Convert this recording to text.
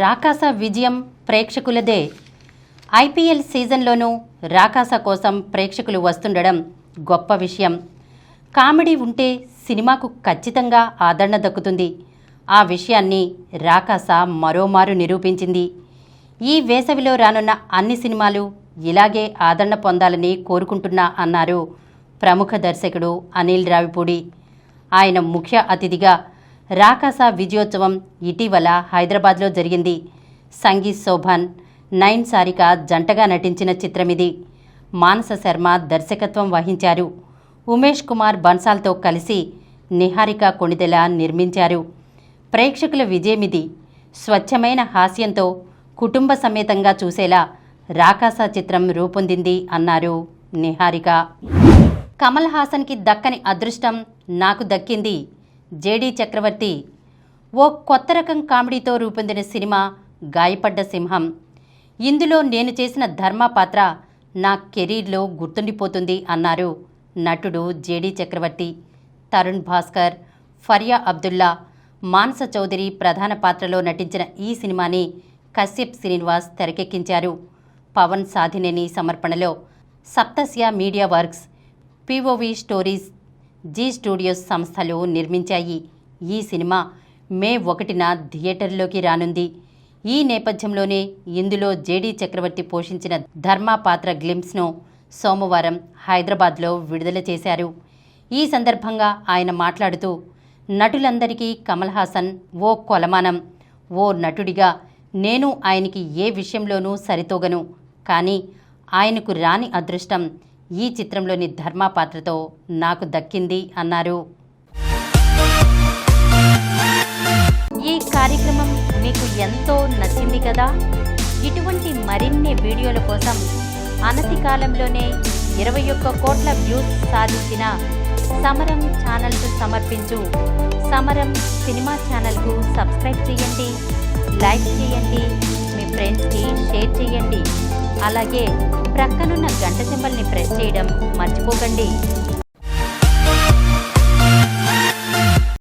రాకాస విజయం ప్రేక్షకులదే. ఐపీఎల్ సీజన్లోనూ రాకాస కోసం ప్రేక్షకులు వస్తుండడం గొప్ప విషయం. కామెడీ ఉంటే సినిమాకు ఖచ్చితంగా ఆదరణ దక్కుతుంది. ఆ విషయాన్ని రాకాస మరోమారు నిరూపించింది. ఈ వేసవిలో రానున్న అన్ని సినిమాలు ఇలాగే ఆదరణ పొందాలని కోరుకుంటున్నా అన్నారు ప్రముఖ దర్శకుడు అనిల్ రావిపూడి. ఆయన ముఖ్య అతిథిగా రాకాస విజయోత్సవం ఇటీవల హైదరాబాద్లో జరిగింది. సంగీత్ శోభన్, నైన్ సారిక జంటగా నటించిన చిత్రమిది. మానస శర్మ దర్శకత్వం వహించారు. ఉమేష్ కుమార్ బన్సాల్తో కలిసి నిహారిక కొణిదెల నిర్మించారు. ప్రేక్షకుల విజయమిది. స్వచ్ఛమైన హాస్యంతో కుటుంబ సమేతంగా చూసేలా రాకాస చిత్రం రూపొందింది అన్నారు నిహారిక. కమల్ హాసన్కి దక్కని అదృష్టం నాకు దక్కింది. జేడీ చక్రవర్తి. ఓ కొత్త రకం కామెడీతో రూపొందిన సినిమా గాయపడ్డ సింహం. ఇందులో నేను చేసిన ధర్మ పాత్ర నా కెరీర్లో గుర్తుండిపోతుంది అన్నారు నటుడు జేడీ చక్రవర్తి. తరుణ్ భాస్కర్, ఫరియా అబ్దుల్లా, మానస చౌదరి ప్రధాన పాత్రలో నటించిన ఈ సినిమాని కశ్యప్ శ్రీనివాస్ తెరకెక్కించారు. పవన్ సాధినేని సమర్పణలో సప్తస్య media works, POV stories, Zee studios సంస్థలు నిర్మించాయి. ఈ సినిమా మే 1న థియేటర్లోకి రానుంది. ఈ నేపథ్యంలోనే ఇందులో జేడీ చక్రవర్తి పోషించిన ధర్మ పాత్ర గ్లింప్స్ను సోమవారం హైదరాబాద్లో విడుదల చేశారు. ఈ సందర్భంగా ఆయన మాట్లాడుతూ, నటులందరికీ కమల్ హాసన్ ఓ కొలమానం. ఓ నటుడిగా నేను ఆయనకి ఏ విషయంలోనూ సరితూగను. కానీ ఆయనకు రాని అదృష్టం ఈ చిత్రంలోని ధర్మ పాత్రతో నాకు దక్కింది అన్నారు. ఈ కార్యక్రమం మీకు ఎంతో నచ్చింది కదా. ఇటువంటి మరిన్ని వీడియోల కోసం అనతి కాలంలోనే 21 కోట్ల వ్యూస్ సాధించిన సమరం ఛానల్కు సమర్పించు సమరం సినిమా ఛానల్కు సబ్స్క్రైబ్ చేయండి, లైక్ చేయండి, మీ ఫ్రెండ్స్కి షేర్ చేయండి. అలాగే ప్రక్కనున్న గంట సింబల్ని ప్రెస్ చేయడం మర్చిపోకండి.